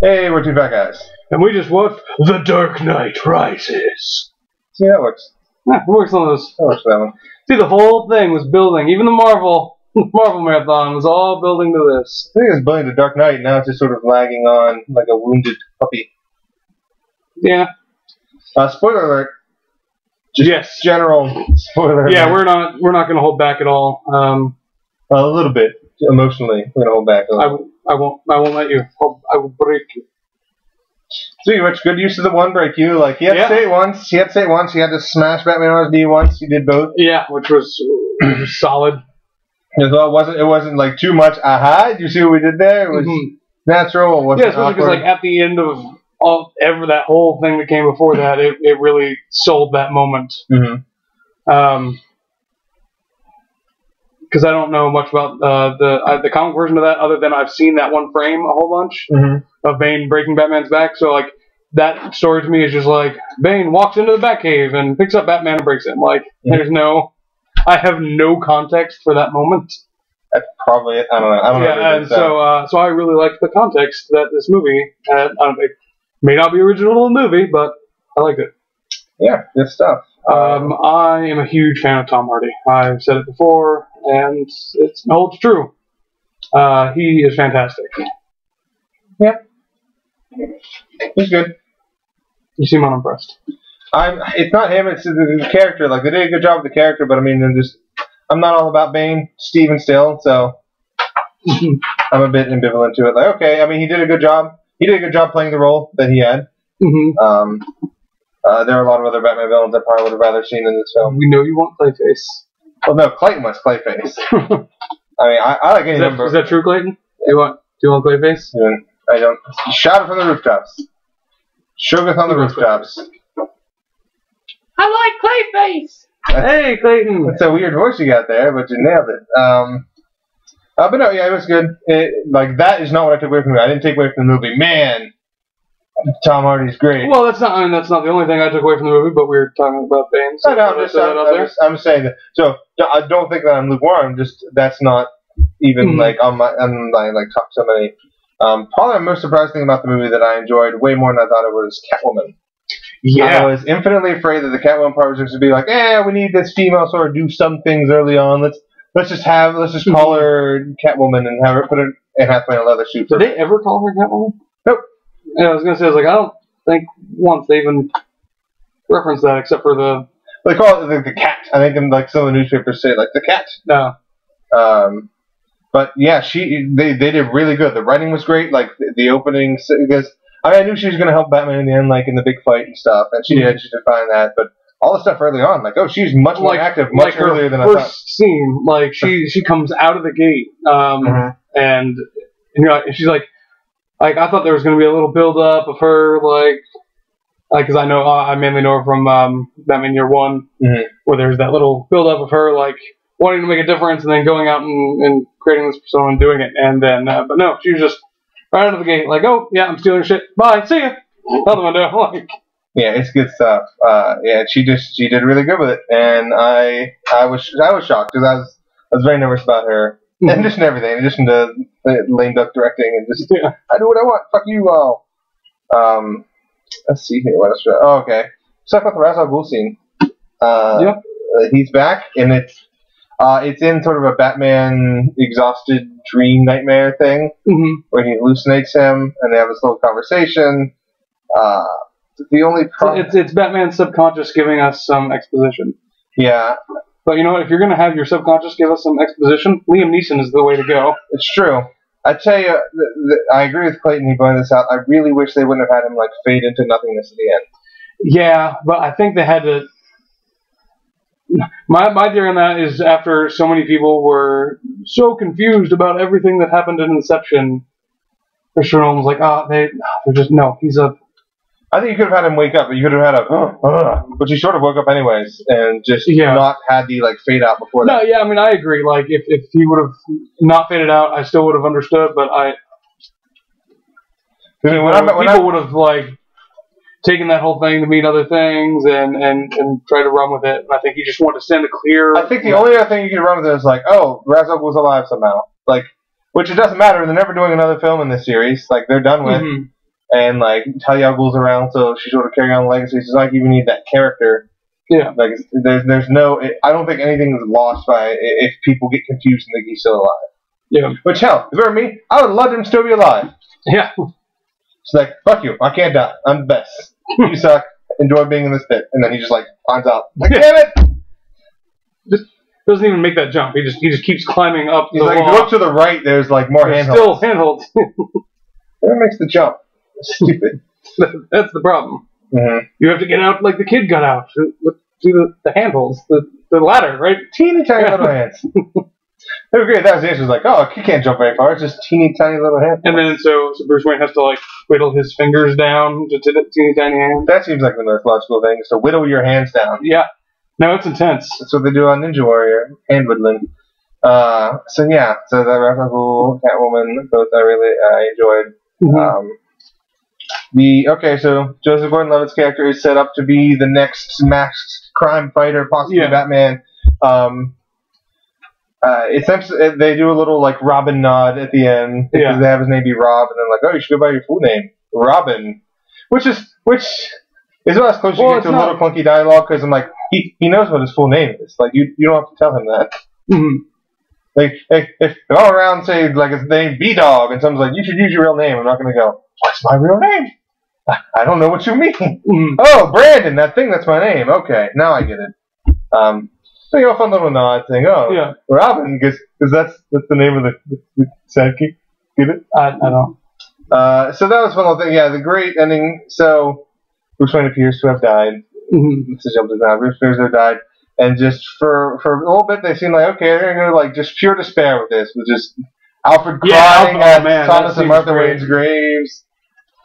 Hey, we're two fat guys. And we just watched The Dark Knight Rises. See, that works. Yeah, it works on those. That works for that one. See, the whole thing was building. Even the Marvel marathon was all building to this. I think it was building to Dark Knight, now it's just sort of lagging on like a wounded puppy. Yeah. Spoiler alert. Just yes. General spoiler alert. Yeah, we're not going to hold back at all. A little bit emotionally, we're gonna hold back a little. I won't let you. I will break you. Speaking of which, good use of the one break you. Like he had to say it once. He had to smash Batman on his knee once. He did both. Yeah, which was solid. Well, it wasn't like too much. Aha! Did you see what we did there? It was natural. It wasn't especially because like at the end of that whole thing that came before that, it really sold that moment. Because I don't know much about the comic version of that, other than I've seen that one frame a whole bunch of Bane breaking Batman's back. So like that story to me is just like Bane walks into the Batcave and picks up Batman and breaks him. Like I have no context for that moment. That's probably it. I don't know. Yeah, and so I really liked the context that this movie had. It may not be original in the movie, but I liked it. Yeah, good stuff. I am a huge fan of Tom Hardy. I've said it before, and it holds true. He is fantastic. Yeah. He's good. You seem unimpressed. It's not him, it's the character. Like, they did a good job with the character, but I mean, I'm not all about Bane, Steven still, so I'm a bit ambivalent to it. Like, okay, I mean, he did a good job. He did a good job playing the role that he had. There are a lot of other Batman villains I probably would have rather seen in this film. We know you want Clayface. Well, no, Clayton wants Clayface. I mean, I like any number. Is that true, Clayton? Do you want Clayface? Yeah, I don't. Shout it from the rooftops. Shoggoth on the rooftops. I like Clayface! Hey, Clayton! That's a weird voice you got there, but you nailed it. But no, yeah, it was good. That is not what I took away from it. I didn't take away from the movie. Man, Tom Hardy's great. Well, that's not the only thing I took away from the movie, but we were talking about Bane. So I'm saying that. So I don't think that I'm lukewarm. Just that's not even like on my top so many. Probably the most surprising thing about the movie that I enjoyed way more than I thought it was Catwoman. Yeah, I was infinitely afraid that the Catwoman part was going to be like, we need this female sort of do some things early on. Let's just call her Catwoman and have her put her in halfway in a leather suit. Did they ever call her Catwoman? Nope. Yeah, I was going to say, I don't think once they even referenced that, except for they call it the cat. I think some of the newspapers say the cat. No. But yeah, they did really good. The writing was great. Like the opening, because I knew she was going to help Batman in the end, like in the big fight and stuff, and she did. She did fine that, but all the stuff early on, she's much more active, much earlier than I thought. First scene, she comes out of the gate, and she's like I thought there was going to be a little build up of her, because I know I mainly know her from Batman Year One, where there's that little build up of her wanting to make a difference and then going out and creating this persona and doing it, and then but no, she was just right out of the gate, oh yeah, I'm stealing shit, bye, see ya, out the window, Yeah, it's good stuff. Yeah, she did really good with it, and I was shocked because I was very nervous about her. In addition to everything, in addition to lame duck directing, and just I do what I want. Fuck you all. Let's see here. What else? Oh, okay. Stuff with the Ra's al Ghul scene. He's back, and it's in sort of a Batman exhausted dream nightmare thing where he hallucinates him, and they have this little conversation. The only problem it's Batman's subconscious giving us some exposition. Yeah. But you know what? If you're going to have your subconscious give us some exposition, Liam Neeson is the way to go. It's true. I tell you, I agree with Clayton. He pointed this out. I really wish they wouldn't have had him fade into nothingness at the end. Yeah, but I think they had to. My theory on that is after so many people were so confused about everything that happened in Inception, Christopher Nolan was like, they're just no. He's a. I think you could have had him wake up, but you could have had but he sort of woke up anyways, and just not had the fade out before that. No, yeah, I mean, I agree. If he would have not faded out, I still would have understood, but people would have taken that whole thing to mean other things and try to run with it. And I think he just wanted to send a clear. I think the only other thing you could run with it is Ra's al Ghul's alive somehow, which it doesn't matter. They're never doing another film in this series. They're done with. and like Talia al Ghul's around, so she sort of carry on the legacy. So it's like you need that character. Yeah. Like there's no. I don't think anything is lost by if people get confused and think he's still alive. Yeah. Which hell, if it were me, I would love him to still be alive. Yeah. It's like, fuck you, I can't die. I'm the best. You suck. Enjoy being in this pit. And then he just like climbs out. Like, damn it! Just doesn't even make that jump. He just keeps climbing up. He's like, if you look to the right, there's like more handholds. Still handholds. What makes the jump? It's stupid. That's the problem. Mm-hmm. You have to get out like the kid got out. Do the handholds, the ladder, right? Teeny tiny little hands. They were great. That was the answer. It was like, oh, he can't jump very far. It's just teeny tiny little hands. And then so Bruce Wayne has to like whittle his fingers down to teeny tiny hands. That seems like the most logical thing. So whittle your hands down. Yeah. No, it's intense. That's what they do on Ninja Warrior. Hand whittling. So yeah. So that Ra's al Ghul, Catwoman, both I enjoyed. Mm-hmm. So Joseph Gordon-Levitt's character is set up to be the next masked crime fighter, possibly Batman. Essentially, they do a little like Robin nod at the end because they have his name be Rob, and then like, oh, you should go by your full name, Robin, which is about as close as you get to a little clunky dialogue because I'm like, he knows what his full name is. Like you don't have to tell him that. Mm-hmm. Like if all around say like his name B Dog and someone's like, you should use your real name, I'm not gonna go, what's my real name? I don't know what you mean. Mm-hmm. Oh, Brandon, that thing, that's my name. Okay, now I get it. So a fun little nod thing. Oh, yeah. Robin, because that's the name of the sidekick. Get it? I don't. So that was one little thing. Yeah, the great ending. So Bruce Wayne appears to have died. Mm-hmm. It's a jump to now. Bruce appears to have died, and just for a little bit, they seem like okay, they're gonna go like just pure despair with this, with just Alfred crying at Thomas and Martha Wayne's graves.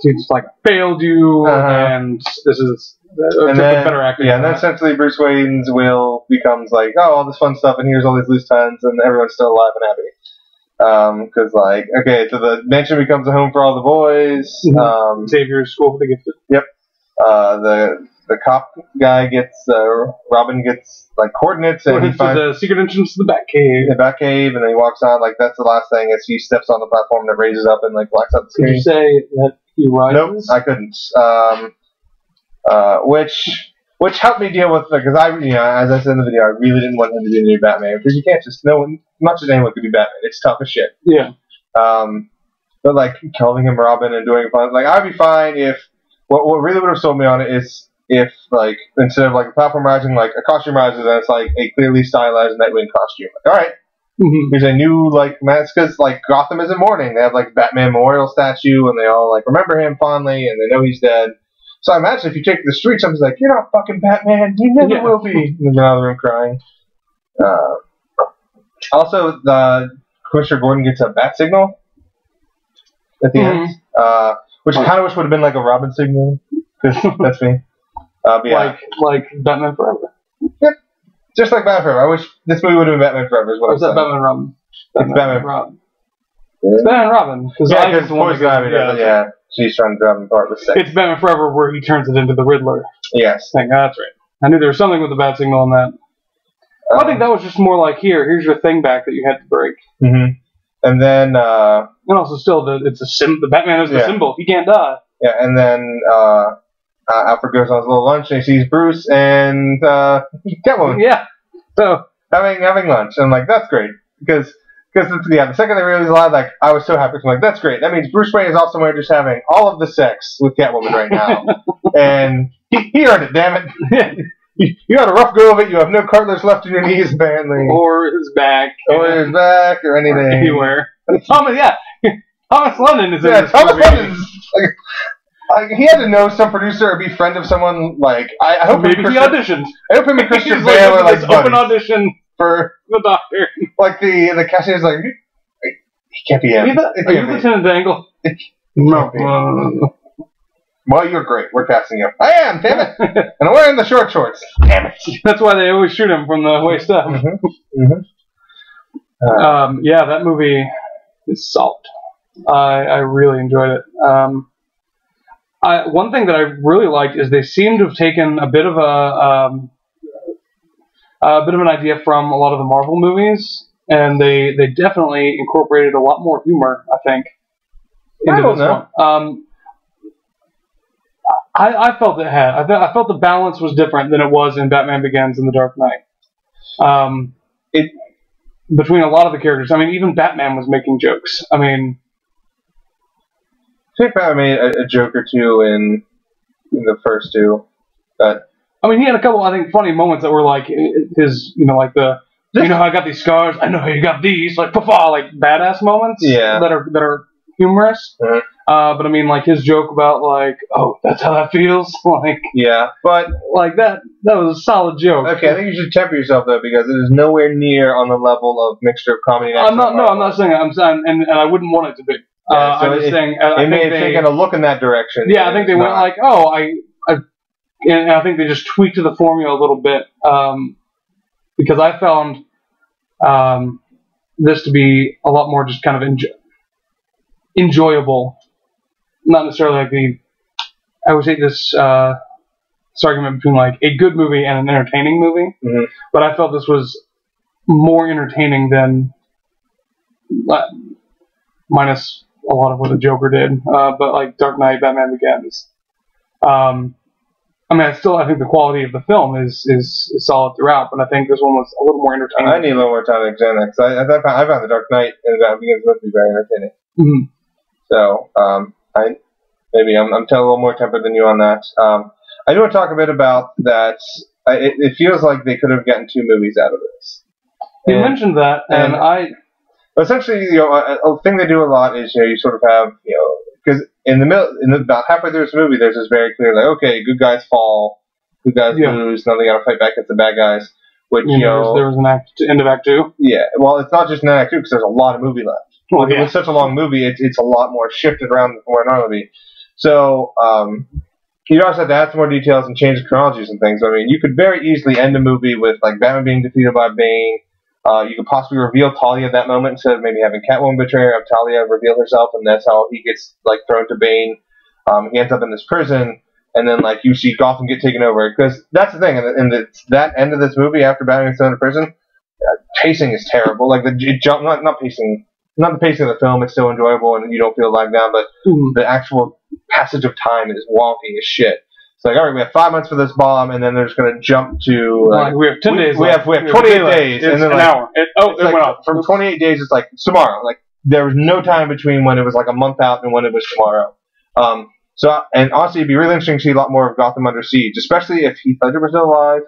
She just like failed you, and this is. And then, better acting. Yeah, and then essentially Bruce Wayne's will becomes like, oh, all this fun stuff, and here's all these loose ends, and everyone's still alive and happy. Because like, okay, so the mansion becomes a home for all the boys. Xavier's school for the gifted. Yep. The cop guy gets Robin gets like coordinates, and he finds the secret entrance to the Batcave. The Batcave, and then he walks on. Like that's the last thing as he steps on the platform that raises up and like blacks out the screen. Did you say that he rises? Nope, I couldn't. Which helped me deal with because as I said in the video, I really didn't want him to be the new Batman because you can't just not just anyone could be Batman. It's tough as shit. Yeah. But like calling him Robin and doing fun, like I'd be fine if what really would have sold me on it is if like instead of like a platform rising, like a costume rises and it's like a clearly stylized Nightwing costume. Like, all right, here's a new like mask because like Gotham is in mourning. They have like Batman memorial statue and they all like remember him fondly and they know he's dead. So I imagine if you take to the street, someone's like, you're not fucking Batman. You never will be. And they're out of the room crying. Also, Commissioner Gordon gets a bat signal at the end, which I kind of wish would have been like a Robin signal. Because that's me. Like Batman Forever. Yep. Just like Batman Forever. I wish this movie would have been Batman Forever. Or is that Batman Robin? It's Batman Robin. It's Batman Robin. Because Poison Ivy she's trying to drive him apart with sex. It's Batman Forever where he turns it into the Riddler. Yes. That's right. I knew there was something with the bat signal in that. I think that was just more like, here's your thing back that you had to break. Mm-hmm. And then... and also still, it's a the Batman is the symbol. He can't die. Yeah, and then Alfred goes on his little lunch and he sees Bruce and Catwoman. Yeah. So having lunch. And I'm like, that's great. Because the second they realized he's alive, like, I was so happy. I'm like, that's great. That means Bruce Wayne is off somewhere just having all of the sex with Catwoman right now. And he earned it, damn it. You had a rough go of it. You have no cartilage left in your knees, apparently. Or his back. Or anything. Or anywhere. Thomas London is in this Thomas movie. London's like, he had to know some producer or be friend of someone, like, I hope maybe he auditioned. I hope him and Christian Bale are like open audition for the Doctor. Like the cashier's like, he can't be him. Are you Lieutenant Dangle? No. Well, you're great. We're casting you. I am, damn it. And I'm wearing the short shorts. Damn it. That's why they always shoot him from the waist up. Yeah, that movie is solid. I really enjoyed it. One thing that I really liked is they seem to have taken a bit of an idea from a lot of the Marvel movies, and they definitely incorporated a lot more humor, I think, into this one. I felt it had. I felt the balance was different than it was in Batman Begins and The Dark Knight. Between a lot of the characters. I mean, even Batman was making jokes. I mean, I think Batman made a joke or two in the first two, but I mean, he had a couple, I think, funny moments that were like his, like how I got these scars. I know how you got these, like like badass moments. Yeah. That are humorous. Mm-hmm. But I mean, like his joke about like, oh, that's how that feels. Like, yeah, but like that was a solid joke. Okay, I think you should temper yourself though, because it is nowhere near on the level of mixture of comedy and action. I'm not saying that. I'm saying, and I wouldn't want it to be. Yeah, so I'm just saying. They may have taken a look in that direction. Yeah, I think they went like, oh, and I think they just tweaked the formula a little bit, because I found this to be a lot more just kind of enjoyable. Not necessarily like I always hate this argument between like a good movie and an entertaining movie, mm-hmm. but I felt this was more entertaining than minus a lot of what the Joker did, but like Dark Knight, Batman Begins. I mean, I think the quality of the film is solid throughout, but I think this one was a little more entertaining. I need a little more time to examine that, because I found the Dark Knight and Batman Begins to be very entertaining. Mm-hmm. So, maybe I'm a little more tempered than you on that. I do want to talk a bit about that. It feels like they could have gotten 2 movies out of this. You mentioned that, and essentially, a thing they do a lot is, you sort of have, because in about halfway through this movie, there's this very clear, like, okay, good guys fall, good guys lose, now they got to fight back against the bad guys. Which, there was an end of Act 2. Yeah, well, it's not just an Act 2 because there's a lot of movie left. Well, yeah. With such a long movie, it's a lot more shifted around than where it normally be. So, you also have to add some more details and change the chronologies and things. I mean, you could very easily end a movie with, like, Batman being defeated by Bane. You could possibly reveal Talia at that moment instead of maybe having Catwoman betray her, have Talia reveal herself, and that's how he gets, like, thrown to Bane. He ends up in this prison, and then, like, you see Gotham get taken over. Because that's the thing, that end of this movie after Batman gets thrown to prison, pacing is terrible. Like, not pacing... Not the pacing of the film, it's still enjoyable and you don't feel lagged down, but the actual passage of time is wonky as shit. It's like, alright, we have 5 months for this bomb, and then they're just going to jump to... we have 10 days we have 28 days. It's and then, an hour. It went off. From 28 days, it's like tomorrow. Like, there was no time between when it was like a month out and when it was tomorrow. And honestly, it'd be really interesting to see a lot more of Gotham Under Siege, especially if Heath Ledger was still alive.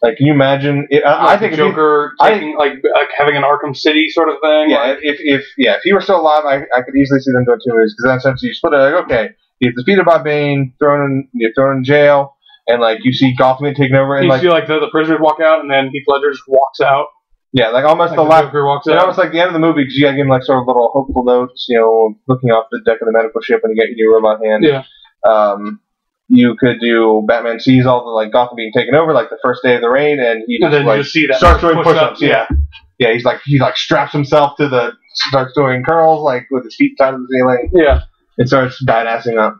Like, can you imagine? I think Joker taking like having an Arkham City sort of thing. Yeah, if he were still alive, I could easily see them doing 2 movies, because then essentially you split it. Like, okay, he's defeated by Bane, thrown in jail, and like you see Gotham get taken over, and you see like the prisoners walk out, and then Heath Ledger just walks out. Yeah, like almost like the last. Joker walks out. Almost like the end of the movie, because you gotta give him like sort of little hopeful notes, looking off the deck of the medical ship, and you get your robot hand. Yeah. You could do Batman sees all the like Gotham being taken over, like the first day of the raid, and he just see that starts doing push-ups. Yeah, he's like straps himself to starts doing curls like with his feet tied to the ceiling. Yeah, and starts badassing up.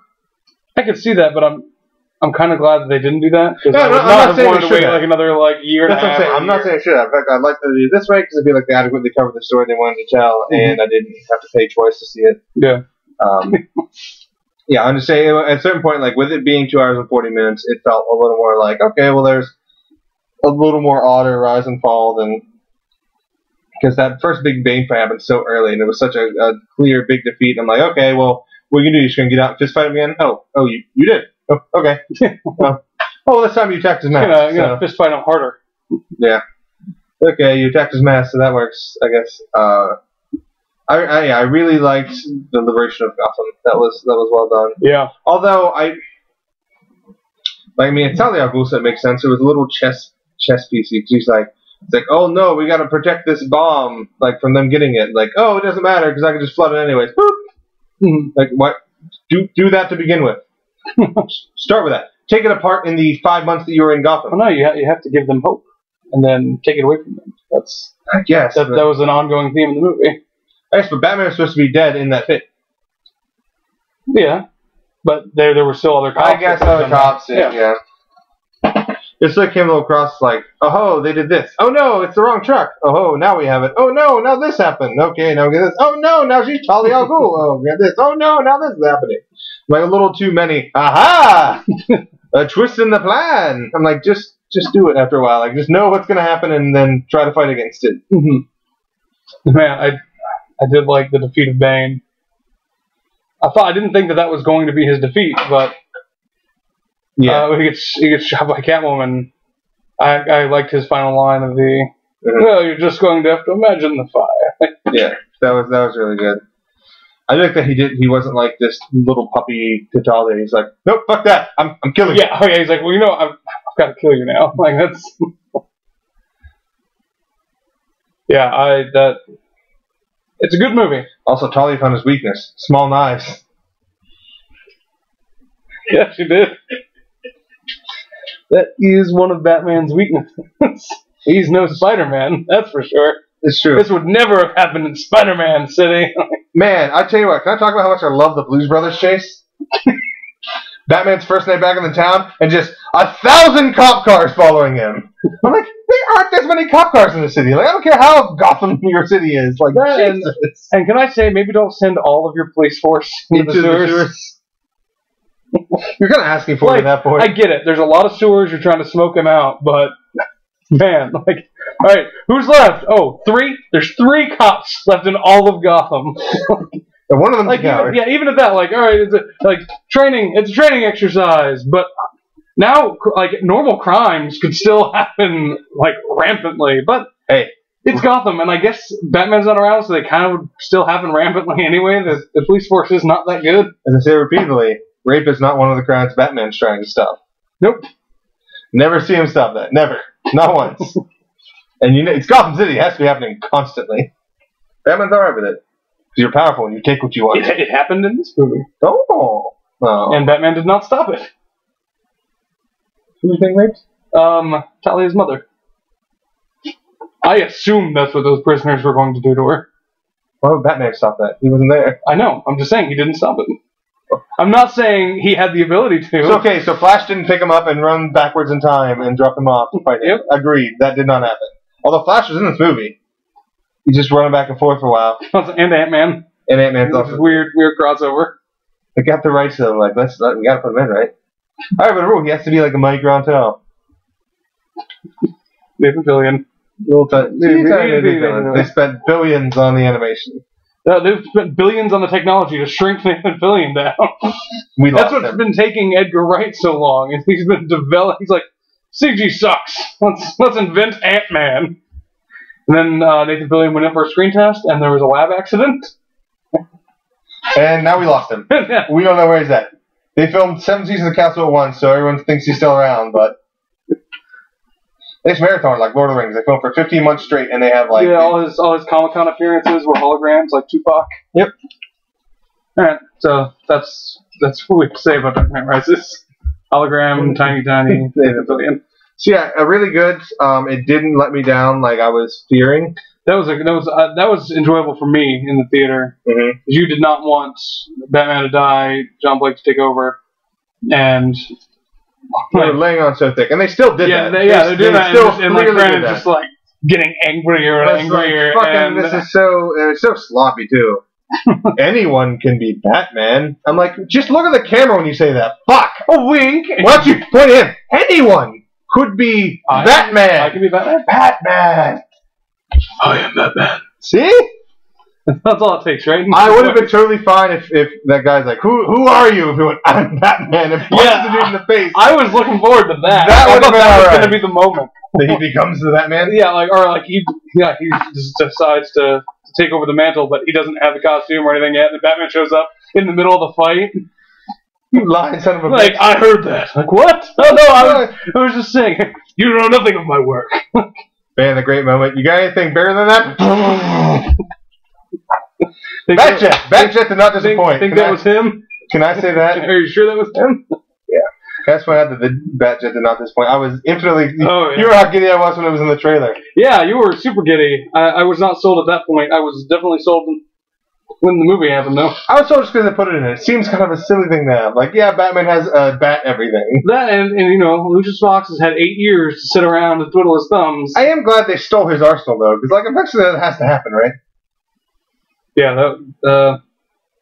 I could see that, but I'm kind of glad that they didn't do that, because I would not have wanted to wait like another year. That's what I'm saying. I'm not saying it should have. In fact, I'd like to do it this way because I feel like they adequately covered the story they wanted to tell, and I didn't have to pay twice to see it. Yeah. Yeah, I'm just saying, at a certain point, like, with it being 2 hours and 40 minutes, it felt a little more like, okay, well, there's a little more odder rise and fall than... Because that first big Bane fight happened so early, and it was such a clear, big defeat, and I'm like, okay, well, what are you going to do? You're just going to get out and fist fight him again? Oh, you did? Oh, okay. This time you attacked his mask. You're going to fist fight him harder. Yeah. Okay, you attacked his mask, so that works, I guess. I really liked the liberation of Gotham. That was well done. Yeah. Although it's Talia al Ghul, so it makes sense. It was a little chess piecey. She's like, oh no, we got to protect this bomb, like from them getting it. Like, oh, it doesn't matter because I can just flood it anyways. Boop. Mm-hmm. Like, what? Do that to begin with. Start with that. Take it apart in the 5 months that you were in Gotham. Well, no, you have to give them hope, and then take it away from them. I guess that was an ongoing theme in the movie. Yes, but Batman was supposed to be dead in that fit. Yeah, but there were still other cops. I guess other cops did, yeah. It still came a little across like, oh, they did this. Oh no, it's the wrong truck. Oh, now we have it. Oh no, now this happened. Okay, now we get this. Oh no, now she's Talia al Ghul. Oh, we got this. Oh no, now this is happening. Like a little too many. Aha! A twist in the plan. I'm like, just do it after a while. Like, just know what's gonna happen and then try to fight against it. Man, I did like the defeat of Bane. I didn't think that was going to be his defeat, but when he gets shot by Catwoman. I liked his final line of the well, you're just going to have to imagine the fire. Yeah, that was really good. I like that he wasn't like this little puppy T'Challa. He's like, nope, fuck that. I'm killing you. Yeah, okay. He's like, well, I've got to kill you now. Like that's. Yeah, it's a good movie. Also, Talia found his weakness: small knives. Yeah, she did. That is one of Batman's weaknesses. He's no Spider-Man, that's for sure. It's true. This would never have happened in Spider-Man City. Man, I tell you what, can I talk about how much I love the Blues Brothers chase? Batman's first night back in the town, and just 1,000 cop cars following him. I'm like, there aren't as many cop cars in the city. Like, I don't care how Gotham your city is. Like, and can I say, maybe don't send all of your police force into the sewers. You're kind of asking for it at that point. I get it. There's a lot of sewers. You're trying to smoke them out, but man, like, all right, who's left? Oh, 3. There's 3 cops left in all of Gotham. And one of them, like, even at that, like, all right, it's a training exercise, but now, like, normal crimes could still happen, like, rampantly. But hey, it's Gotham, and I guess Batman's not around, so they kind of would still happen rampantly anyway. The police force is not that good. As I say repeatedly. Rape is not one of the crimes Batman's trying to stop. Nope. Never see him stop that. Never. Not once. And it's Gotham City. It has to be happening constantly. Batman's alright with it. Because you're powerful and you take what you want. It happened in this movie. Oh. And Batman did not stop it. Who was being raped? Talia's mother. I assumed that's what those prisoners were going to do to her. Why would Batman stop that? He wasn't there. I know. I'm just saying he didn't stop it. I'm not saying he had the ability to. It's okay, so Flash didn't pick him up and run backwards in time and drop him off to fight him. Yep. Agreed. That did not happen. Although Flash was in this movie. He's just running back and forth for a while. And Ant-Man. And Ant-Man's also weird crossover. They got the rights to him. Like, we gotta put him in, right? Alright, but a rule, he has to be like a Mike Rontel. Nathan Fillion. They spent billions on the animation. They've spent billions on the technology to shrink Nathan Fillion down. That's what's been taking Edgar Wright so long. And he's been developing. He's like, CG sucks. Let's invent Ant-Man. And then Nathan Fillion went in for a screen test, and there was a lab accident. And now we lost him. We don't know where he's at. They filmed 7 seasons of Castle at once, so everyone thinks he's still around. But it's marathon like Lord of the Rings. They film for 15 months straight, and they have like all his Comic-Con appearances were holograms, like Tupac. Yep. All right, so that's what we have to say about Dark Knight Rises. Hologram, tiny Nathan Fillion. So yeah, really good. It didn't let me down like I was fearing. That was enjoyable for me in the theater. Mm-hmm. You did not want Batman to die, John Blake to take over, and they were laying on so thick, and they still did that. They're doing that. Still and like Brandon just like getting angrier and angrier. Like, and this is so sloppy too. Anyone can be Batman. I'm like, just look at the camera when you say that. Fuck. A wink. Why don't you point in? Anyone could be Batman. I can be Batman. Batman. I am Batman. See? That's all it takes, right? I would have been totally fine if that guy's like, who are you? If he went, I'm Batman, and punches the dude in the face. I was looking forward to that. That would have been that was going to be the moment that he becomes the Batman. Yeah, he just decides to take over the mantle, but he doesn't have the costume or anything yet. And Batman shows up in the middle of the fight. You lying son of a bitch. Like, I heard that. Like, what? Oh no, I was just saying. You know nothing of my work. Man, a great moment. You got anything better than that? Batjet did not disappoint. Think that was him? Can I say that? Are you sure that was him? Yeah. That's why I had the Batjet did not disappoint. I was infinitely... Oh, yeah. You were how giddy I was when it was in the trailer. Yeah, you were super giddy. I was not sold at that point. I was definitely sold when the movie happened, though. I was sold just because they put it in. It seems kind of a silly thing to have. Like, yeah, Batman has bat everything. That and Lucius Fox has had 8 years to sit around and twiddle his thumbs. I am glad they stole his arsenal, though, because, like, eventually that has to happen, right? Yeah, that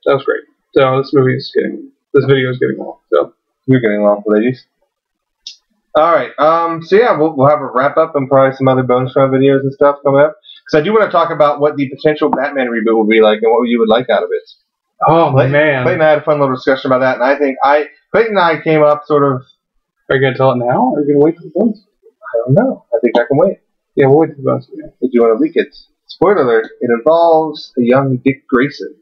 was great. So this movie is getting this video is getting long. So we're getting long, ladies. All right. So yeah, we'll have a wrap up and probably some other bonus round videos and stuff coming up. Because I do want to talk about what the potential Batman reboot will be like and what you would like out of it. Oh man, Clayton and I had a fun little discussion about that, and I think Clayton and I came up sort of. Are you gonna tell it now, or are you gonna wait for the bonus? I don't know. I think I can wait. Yeah, we'll wait for the bonus. If you want to leak it. Spoiler alert, it involves a young Dick Grayson.